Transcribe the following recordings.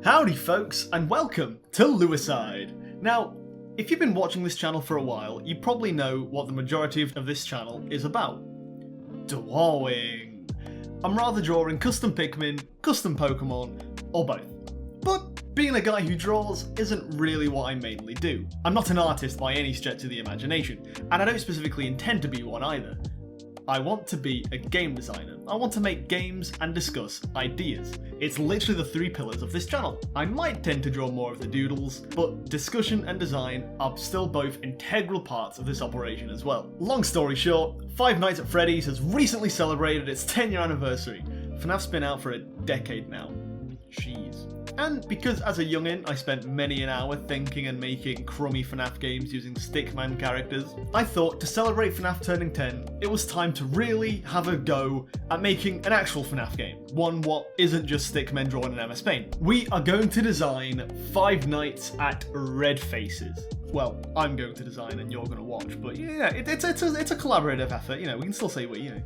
Howdy folks, and welcome to Lewiside. Now, if you've been watching this channel for a while, you probably know what the majority of this channel is about. Drawing. I'm rather drawing custom Pikmin, custom Pokemon, or both. But being a guy who draws isn't really what I mainly do. I'm not an artist by any stretch of the imagination, and I don't specifically intend to be one either. I want to be a game designer. I want to make games and discuss ideas. It's literally the three pillars of this channel. I might tend to draw more of the doodles, but discussion and design are still both integral parts of this operation as well. Long story short, Five Nights at Freddy's has recently celebrated its 10-year anniversary. FNAF's been out for a decade now. Jeez. And because as a youngin' I spent many an hour thinking and making crummy FNAF games using stickman characters, I thought to celebrate FNAF turning 10, it was time to really have a go at making an actual FNAF game. One what isn't just stickmen drawn in MS Paint. We are going to design Five Nights at Red Faces. Well, I'm going to design and you're going to watch, but yeah, it's a collaborative effort, you know, we can still say we, you know.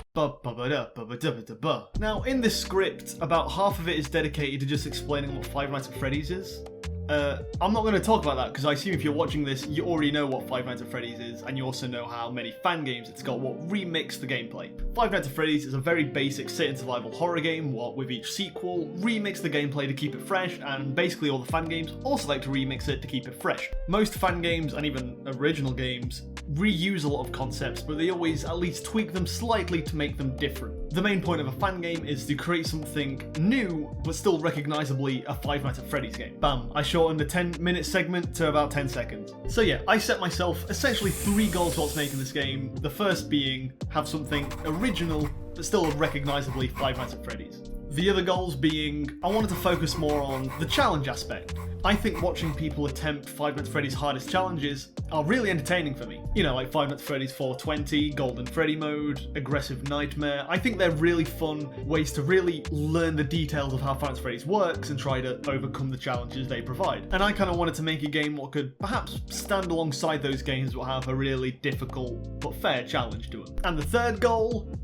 Now, in this script, about half of it is dedicated to just explaining what Five Nights at Freddy's is. I'm not going to talk about that because I assume if you're watching this, you already know what Five Nights at Freddy's is, and you also know how many fan games it's got, what remix the gameplay. Five Nights at Freddy's is a very basic sit-and-survival horror game, what with each sequel, remix the gameplay to keep it fresh, and basically all the fan games also like to remix it to keep it fresh. Most fan games, and even original games, reuse a lot of concepts, but they always at least tweak them slightly to make them different. The main point of a fan game is to create something new, but still recognisably a Five Nights at Freddy's game. Bam, I shortened the 10-minute segment to about 10 seconds. So yeah, I set myself essentially 3 goals whilst making this game. The first being, have something original, but still recognisably Five Nights at Freddy's. The other goals being, I wanted to focus more on the challenge aspect. I think watching people attempt Five Nights at Freddy's hardest challenges are really entertaining for me. You know, like Five Nights at Freddy's 420, Golden Freddy mode, Aggressive Nightmare. I think they're really fun ways to really learn the details of how Five Nights at Freddy's works and try to overcome the challenges they provide. And I kind of wanted to make a game what could perhaps stand alongside those games that have a really difficult but fair challenge to them. And the third goal,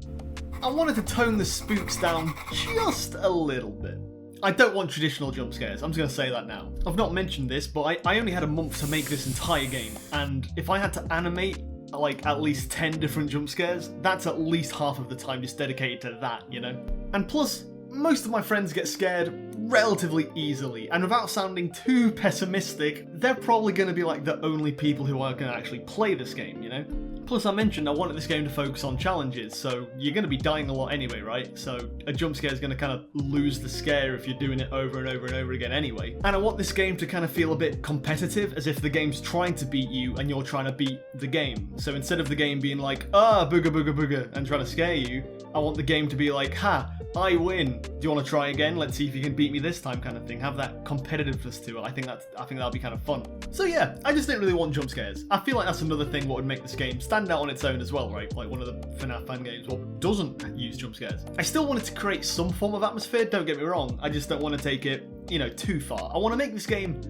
I wanted to tone the spooks down just a little bit. I don't want traditional jump scares, I'm just going to say that now. I've not mentioned this, but I only had a month to make this entire game, and if I had to animate like at least 10 different jump scares, that's at least half of the time just dedicated to that, you know? And plus, most of my friends get scared relatively easily, and without sounding too pessimistic, they're probably going to be like the only people who are going to actually play this game, you know? Plus, I mentioned I wanted this game to focus on challenges, so you're going to be dying a lot anyway, right? So a jump scare is going to kind of lose the scare if you're doing it over and over and over again anyway. And I want this game to kind of feel a bit competitive, as if the game's trying to beat you and you're trying to beat the game. So instead of the game being like, booga booga booga, and trying to scare you, I want the game to be like, ha, I win. Do you want to try again? Let's see if you can beat me this time, kind of thing. Have that competitiveness to it. I think that'll be kind of fun. So yeah, I just didn't really want jump scares. I feel like that's another thing what would make this game stand out on its own as well, right? Like one of the FNAF fan games what doesn't use jump scares. I still wanted to create some form of atmosphere, don't get me wrong. I just don't want to take it, you know, too far. I want to make this game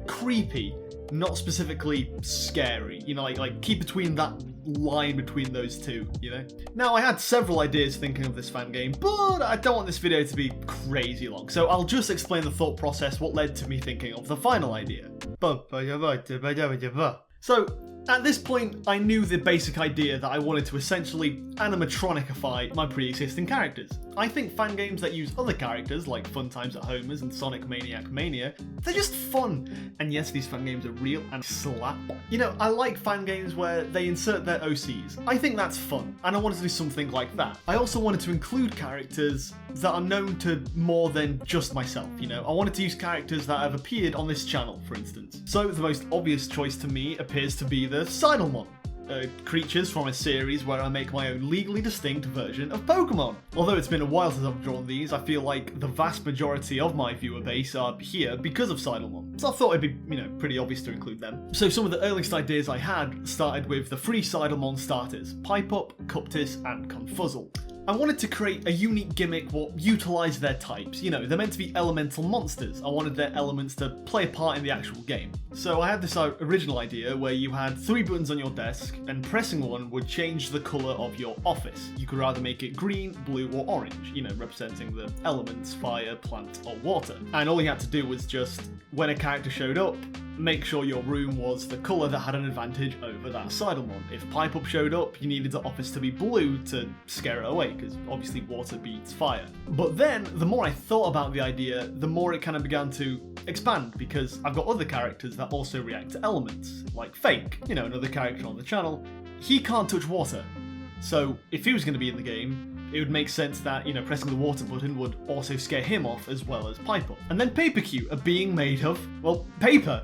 creepy, not specifically scary. You know, like keep between that line between those two, you know? Now, I had several ideas thinking of this fan game, but I don't want this video to be crazy long, so I'll just explain the thought process, what led to me thinking of the final idea. So, at this point, I knew the basic idea that I wanted to essentially animatronicify my pre-existing characters. I think fan games that use other characters, like Fun Times at Homer's and Sonic Maniac Mania, they're just fun. And yes, these fan games are real and slap. You know, I like fan games where they insert their OCs. I think that's fun, and I wanted to do something like that. I also wanted to include characters that are known to more than just myself, you know? I wanted to use characters that have appeared on this channel, for instance. So the most obvious choice to me appears to be the Sidlemon. Creatures from a series where I make my own legally distinct version of Pokemon. Although it's been a while since I've drawn these, I feel like the vast majority of my viewer base are here because of Sidlemon. So I thought it'd be, you know, pretty obvious to include them. So some of the earliest ideas I had started with the 3 Sidlemon starters, Pipe Up, Cuptis, and Confuzzle. I wanted to create a unique gimmick what utilised their types. You know, they're meant to be elemental monsters. I wanted their elements to play a part in the actual game. So I had this original idea where you had 3 buttons on your desk, and pressing one would change the colour of your office. You could either make it green, blue or orange, you know, representing the elements, fire, plant or water. And all you had to do was just, when a character showed up, make sure your room was the colour that had an advantage over that Seidlmon. If Pipe Up showed up, you needed the office to be blue to scare it away, because obviously water beats fire. But then, the more I thought about the idea, the more it kind of began to expand, because I've got other characters that also react to elements, like Fake, you know, another character on the channel. He can't touch water. So if he was going to be in the game, it would make sense that, you know, pressing the water button would also scare him off as well as Pipe Up. And then Papercute, a being made of, well, paper.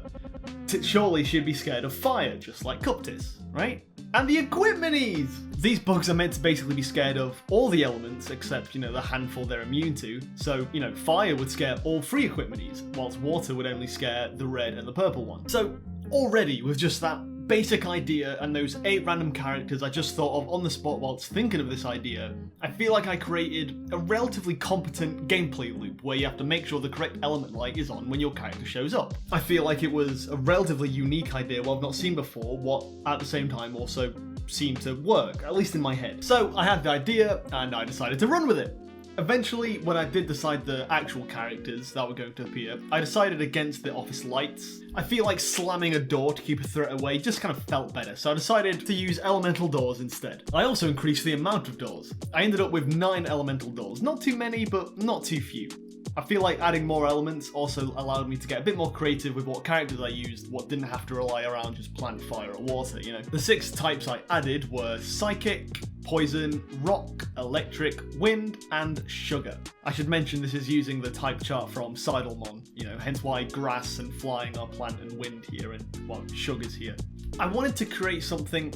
Surely she'd be scared of fire, just like Cuptis, right? And the Equipminis! These bugs are meant to basically be scared of all the elements except, you know, the handful they're immune to. So, you know, fire would scare all 3 Equipminis, whilst water would only scare the red and the purple one. So, already with just that basic idea and those 8 random characters I just thought of on the spot whilst thinking of this idea, I feel like I created a relatively competent gameplay loop where you have to make sure the correct element light is on when your character shows up. I feel like it was a relatively unique idea what I've not seen before, what at the same time also seemed to work, at least in my head. So I had the idea and I decided to run with it. Eventually, when I did decide the actual characters that were going to appear, I decided against the office lights. I feel like slamming a door to keep a threat away just kind of felt better, so I decided to use elemental doors instead. I also increased the amount of doors. I ended up with 9 elemental doors. Not too many, but not too few. I feel like adding more elements also allowed me to get a bit more creative with what characters I used, what didn't have to rely around just plant, fire or water, you know. The 6 types I added were Psychic, Poison, Rock, Electric, Wind, and Sugar. I should mention this is using the type chart from Seidlmon, you know, hence why Grass and Flying are Plant and Wind here and, well, Sugar's here. I wanted to create something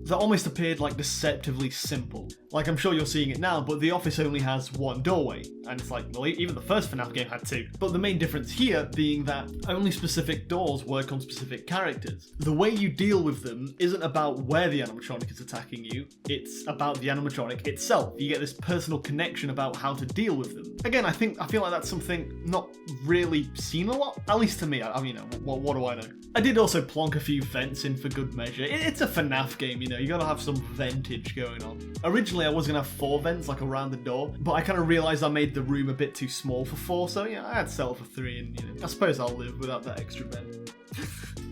that almost appeared like deceptively simple. Like, I'm sure you're seeing it now, but the office only has 1 doorway. And it's like, well, even the first FNAF game had 2. But the main difference here being that only specific doors work on specific characters. The way you deal with them isn't about where the animatronic is attacking you, it's about the animatronic itself. You get this personal connection about how to deal with them. Again, I feel like that's something not really seen a lot, at least to me. I mean, you know, what do I know? I did also plonk a few vents in for good measure. It's a FNAF game, you know, you gotta have some ventage going on. Originally I was gonna have 4 vents, like around the door, but I kind of realised I made the room a bit too small for 4, so yeah, I had to settle for 3, and you know, I suppose I'll live without that extra vent.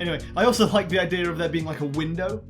Anyway, I also like the idea of there being like a window.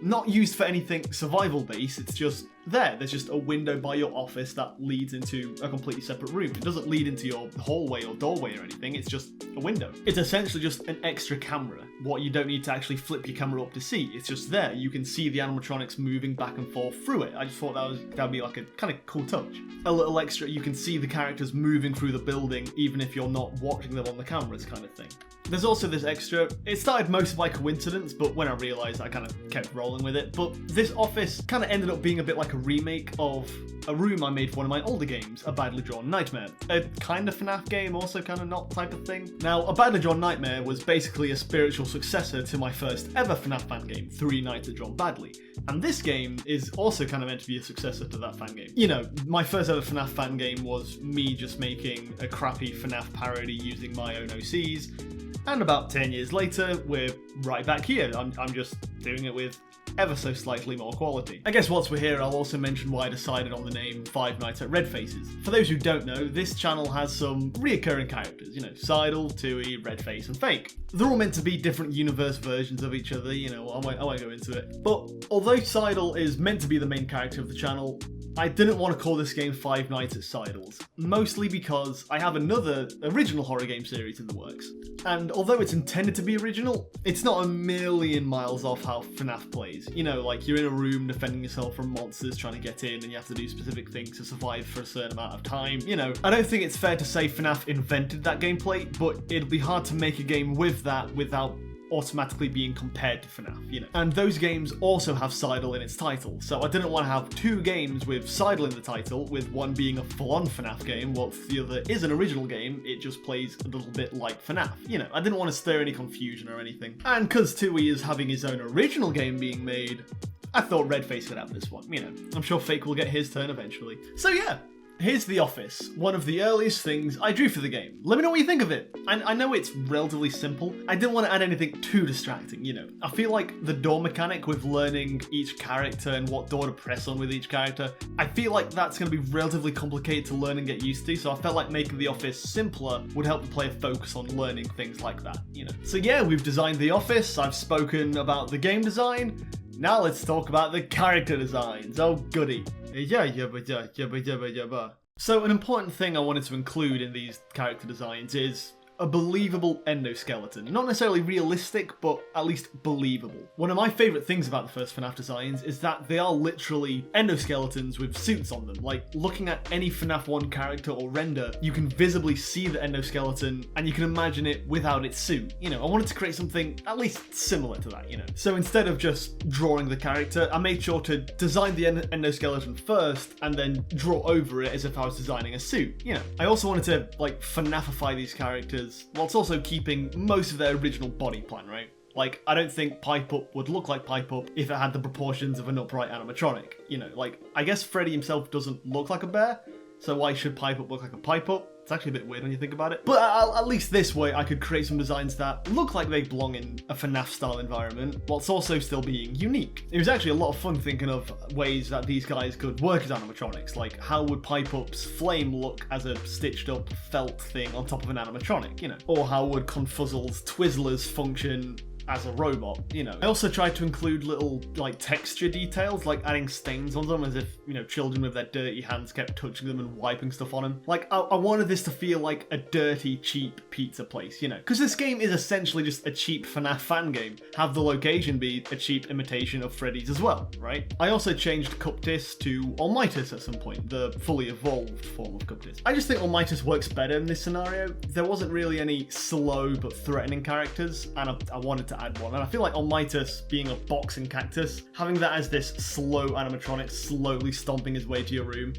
Not used for anything survival based, it's just there. There's just a window by your office that leads into a completely separate room. It doesn't lead into your hallway or doorway or anything, it's just a window. It's essentially just an extra camera, what you don't need to actually flip your camera up to see. It's just there. You can see the animatronics moving back and forth through it. I just thought that'd be like a kind of cool touch. A little extra, you can see the characters moving through the building even if you're not watching them on the cameras kind of thing. There's also this extra, it started mostly by coincidence, but when I realised I kind of kept rolling with it. But this office kind of ended up being a bit like a remake of a room I made for one of my older games, A Badly Drawn Nightmare. A kind of FNAF game, also kind of not type of thing. Now, A Badly Drawn Nightmare was basically a spiritual successor to my first ever FNAF fan game, 3 Nights That Drawn Badly. And this game is also kind of meant to be a successor to that fan game. You know, my first ever FNAF fan game was me just making a crappy FNAF parody using my own OCs. And about 10 years later, we're right back here. I'm just doing it with ever so slightly more quality. I guess whilst we're here, I'll also mention why I decided on the name Five Nights at Red Faces. For those who don't know, this channel has some reoccurring characters, you know, Seidel, Tui, Redface, and Fake. They're all meant to be different universe versions of each other, you know, I won't go into it. But although Seidel is meant to be the main character of the channel, I didn't want to call this game Five Nights at Seidel's, mostly because I have another original horror game series in the works. And although it's intended to be original, it's not a million miles off how FNAF plays. You know, like you're in a room defending yourself from monsters trying to get in and you have to do specific things to survive for a certain amount of time. You know, I don't think it's fair to say FNAF invented that gameplay, but it'll be hard to make a game with that without automatically being compared to FNAF, you know. And those games also have Seidel in its title, so I didn't want to have 2 games with Seidel in the title, with one being a full-on FNAF game, whilst the other is an original game, it just plays a little bit like FNAF. You know, I didn't want to stir any confusion or anything. And because Tui is having his own original game being made, I thought Redface could have this one, you know. I'm sure Fake will get his turn eventually. So yeah, here's the office, one of the earliest things I drew for the game. Let me know what you think of it. I know it's relatively simple. I didn't want to add anything too distracting, you know. I feel like the door mechanic with learning each character and what door to press on with each character, I feel like that's going to be relatively complicated to learn and get used to, so I felt like making the office simpler would help the player focus on learning things like that, you know. So yeah, we've designed the office, I've spoken about the game design. Now let's talk about the character designs. Oh goody. So an important thing I wanted to include in these character designs is a believable endoskeleton. Not necessarily realistic, but at least believable. One of my favourite things about the first FNAF designs is that they are literally endoskeletons with suits on them. Like, looking at any FNAF 1 character or render, you can visibly see the endoskeleton and you can imagine it without its suit. You know, I wanted to create something at least similar to that, you know. So instead of just drawing the character, I made sure to design the endoskeleton first and then draw over it as if I was designing a suit, you know. I also wanted to, like, FNAFify these characters whilst also keeping most of their original body plan, right? Like, I don't think Pipe Up would look like Pipe Up if it had the proportions of an upright animatronic. You know, like, I guess Freddy himself doesn't look like a bear, so why should Pipe Up look like a Pipe Up? It's actually a bit weird when you think about it. But at least this way, I could create some designs that look like they belong in a FNAF-style environment, whilst also still being unique. It was actually a lot of fun thinking of ways that these guys could work as animatronics, like how would Pipe Up's flame look as a stitched-up felt thing on top of an animatronic, you know? Or how would Confuzzle's Twizzlers function as a robot, you know. I also tried to include little, like, texture details, like adding stains on them as if, you know, children with their dirty hands kept touching them and wiping stuff on them. Like, I wanted this to feel like a dirty, cheap pizza place, you know. Because this game is essentially just a cheap FNAF fan game. Have the location be a cheap imitation of Freddy's as well, right? I also changed Cuptis to Almightus at some point, the fully evolved form of Cuptis. I just think Almightus works better in this scenario. There wasn't really any slow but threatening characters, and I wanted to add one, and I feel like Almightus being a boxing cactus, having that as this slow animatronic slowly stomping his way to your room,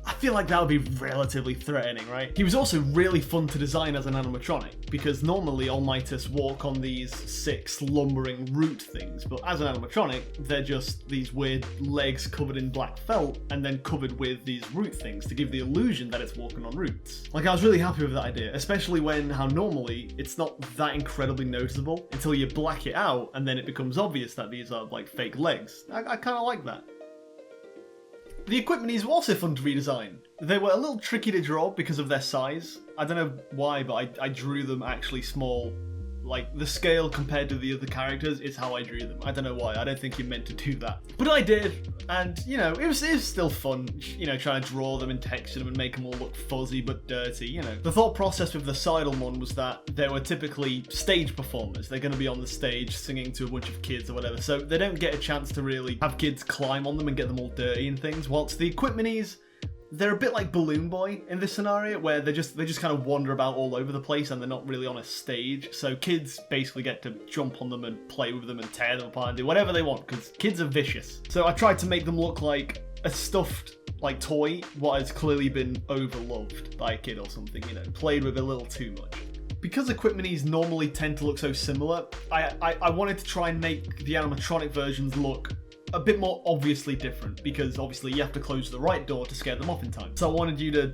I feel like that would be relatively threatening, right? He was also really fun to design as an animatronic, because normally Almightus walk on these 6 lumbering root things, but as an animatronic, they're just these weird legs covered in black felt, and then covered with these root things to give the illusion that it's walking on roots. Like, I was really happy with that idea, especially when how normally it's not that incredibly noticeable until you black it out, and then it becomes obvious that these are like fake legs. I kind of like that. The equipments were also fun to redesign. They were a little tricky to draw because of their size. I don't know why, but I drew them actually small. Like, the scale compared to the other characters is how I drew them. I don't know why, I don't think you meant to do that. But I did, and, you know, it was still fun, you know, trying to draw them and texture them and make them all look fuzzy but dirty, you know. The thought process with the Seidelmann was that they were typically stage performers. They're going to be on the stage singing to a bunch of kids or whatever, so they don't get a chance to really have kids climb on them and get them all dirty and things, whilst the Equipminis, they're a bit like Balloon Boy in this scenario, where they just kind of wander about all over the place and they're not really on a stage. So kids basically get to jump on them and play with them and tear them apart and do whatever they want, because kids are vicious. So I tried to make them look like a stuffed, like, toy, what has clearly been overloved by a kid or something, you know, played with a little too much. Because Equipminis normally tend to look so similar, I wanted to try and make the animatronic versions look a bit more obviously different, because obviously you have to close the right door to scare them off in time. So I wanted you to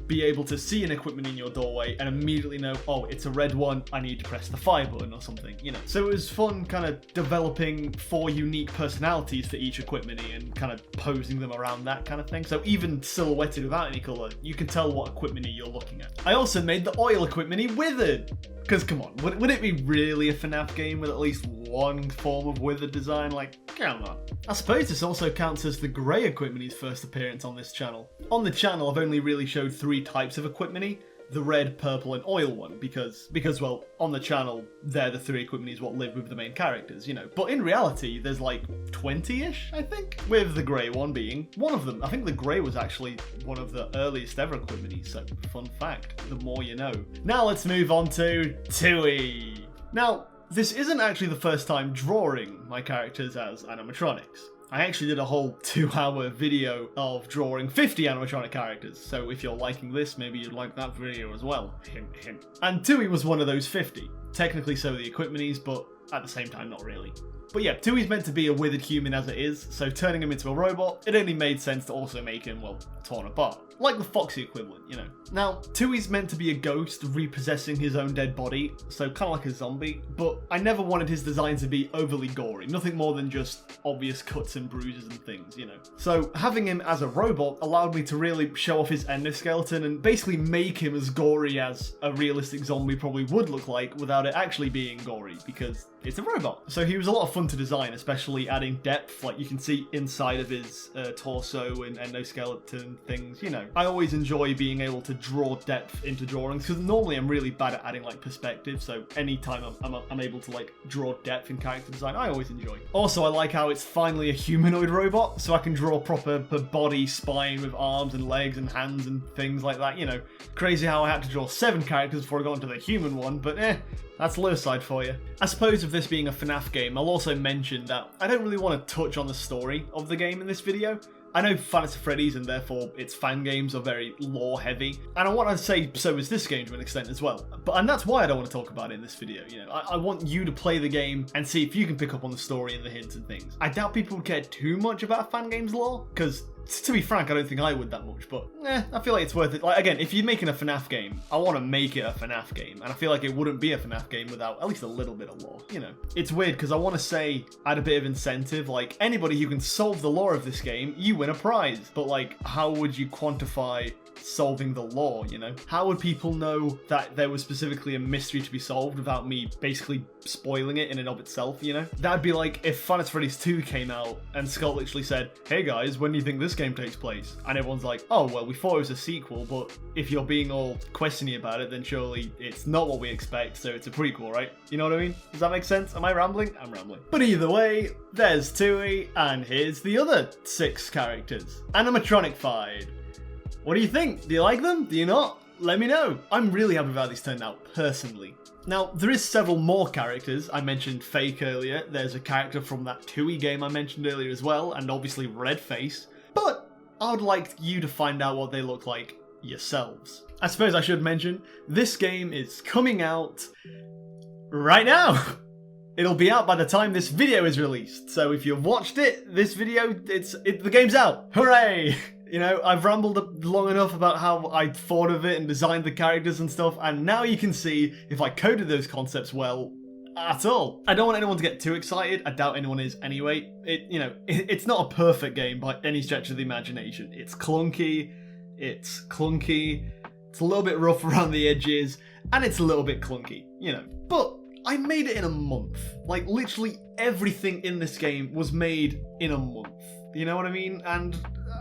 be able to see an Equipmini in your doorway and immediately know, oh, it's a red one, I need to press the fire button or something, you know. So it was fun kind of developing 4 unique personalities for each Equipmini and kind of posing them around that kind of thing. So even silhouetted without any colour, you can tell what Equipmini you're looking at. I also made the oil Equipmini withered. Because, come on, would it be really a FNAF game with at least one form of withered design? Like, come on. I suppose this also counts as the grey Equipmini's first appearance on this channel. On the channel, I've only really showed 3 types of Equipmini. The red, purple, and oil one, because well, on the channel, they're the 3 Equipminis what live with the main characters, you know. But in reality, there's like 20-ish, I think, with the grey one being one of them. I think the grey was actually one of the earliest ever Equipminis, so fun fact, the more you know. Now let's move on to Tui. Now, this isn't actually the first time drawing my characters as animatronics. I actually did a whole 2-hour video of drawing 50 animatronic characters, so if you're liking this, maybe you'd like that video as well. Hint, hint. And Tui was one of those 50. Technically so the Equipminis, but at the same time not really. But yeah, Tui's meant to be a withered human as it is, so turning him into a robot, it only made sense to also make him, well, torn apart. Like the Foxy equivalent, you know. Now, Tui's meant to be a ghost repossessing his own dead body, so kind of like a zombie, but I never wanted his design to be overly gory, nothing more than just obvious cuts and bruises and things, you know. So having him as a robot allowed me to really show off his endoskeleton and basically make him as gory as a realistic zombie probably would look like without it actually being gory, because it's a robot. So he was a lot of fun to design, especially adding depth, like you can see inside of his torso and endoskeleton things, you know. I always enjoy being able to draw depth into drawings, because normally I'm really bad at adding like perspective, so anytime I'm able to like draw depth in character design, I always enjoy. Also, I like how it's finally a humanoid robot, so I can draw proper body, spine with arms and legs and hands and things like that, you know. Crazy how I had to draw 7 characters before I got into the human one, but that's Lurside for you. I suppose with this being a FNAF game, I'll also mention that I don't really want to touch on the story of the game in this video. I know Fantasy Freddys and therefore its fan games are very lore heavy, and I want to say so is this game to an extent as well. And that's why I don't want to talk about it in this video, you know. I want you to play the game and see if you can pick up on the story and the hints and things. I doubt people would care too much about fan games lore, because to be frank, I don't think I would that much, but I feel like it's worth it. Like, again, if you're making a FNAF game, I want to make it a FNAF game, and I feel like it wouldn't be a FNAF game without at least a little bit of lore, you know. It's weird, because I want to say, add a bit of incentive, like, anybody who can solve the lore of this game, you win a prize, but like, how would you quantify solving the lore, you know? How would people know that there was specifically a mystery to be solved without me basically spoiling it in and of itself, you know? That'd be like if Final Freddys 2 came out and Scott literally said, hey guys, when do you think this game takes place? And everyone's like, oh, well, we thought it was a sequel, but if you're being all questioning about it, then surely it's not what we expect, so it's a prequel, right? You know what I mean? Does that make sense? Am I rambling? I'm rambling. But either way, there's Tui, and here's the other 6 characters. Animatronic-fied. What do you think? Do you like them? Do you not? Let me know. I'm really happy with how these turned out, personally. Now, there is several more characters. I mentioned Fake earlier. There's a character from that Tui game I mentioned earlier as well, and obviously Redface. But I would like you to find out what they look like yourselves. I suppose I should mention, this game is coming out right now. It'll be out by the time this video is released. So if you've watched it, this video, the game's out. Hooray! You know, I've rambled long enough about how I thought of it and designed the characters and stuff, and now you can see if I coded those concepts well at all. I don't want anyone to get too excited. I doubt anyone is anyway. It's not a perfect game by any stretch of the imagination. It's clunky, it's a little bit rough around the edges, and it's a little bit clunky, you know. But I made it in a month. Like, literally everything in this game was made in a month. You know what I mean? And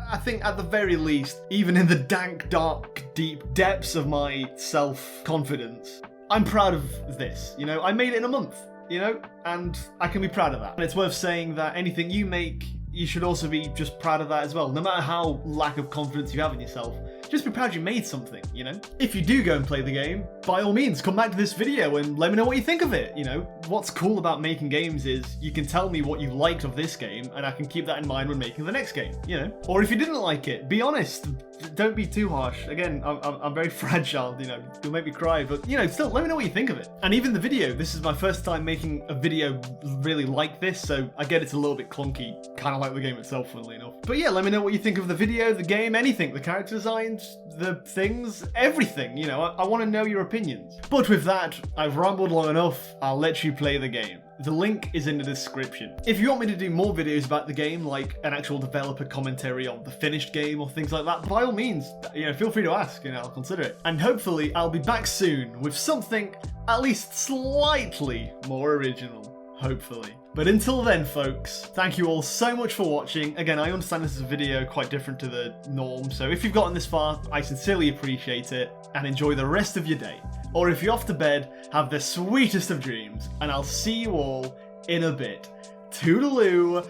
I think at the very least, even in the dank, dark, deep depths of my self-confidence, I'm proud of this, you know? I made it in a month, you know? And I can be proud of that. And it's worth saying that anything you make, you should also be just proud of that as well. No matter how lack of confidence you have in yourself, just be proud you made something, you know? If you do go and play the game, by all means, come back to this video and let me know what you think of it, you know? What's cool about making games is you can tell me what you liked of this game, and I can keep that in mind when making the next game, you know? Or if you didn't like it, be honest. Don't be too harsh. Again, I'm very fragile, you know? You'll make me cry, but, you know, still, let me know what you think of it. And even the video, this is my first time making a video really like this, so I get it's a little bit clunky, kind of like the game itself, funnily enough. But yeah, let me know what you think of the video, the game, anything, the character designs, the things, everything, you know, I want to know your opinions. But with that, I've rambled long enough, I'll let you play the game. The link is in the description. If you want me to do more videos about the game, like an actual developer commentary on the finished game or things like that, by all means, you know, feel free to ask, you know, I'll consider it. And hopefully I'll be back soon with something at least slightly more original. Hopefully. But until then, folks, thank you all so much for watching. Again, I understand this is a video quite different to the norm, so if you've gotten this far, I sincerely appreciate it, and enjoy the rest of your day. Or if you're off to bed, have the sweetest of dreams, and I'll see you all in a bit. Toodaloo!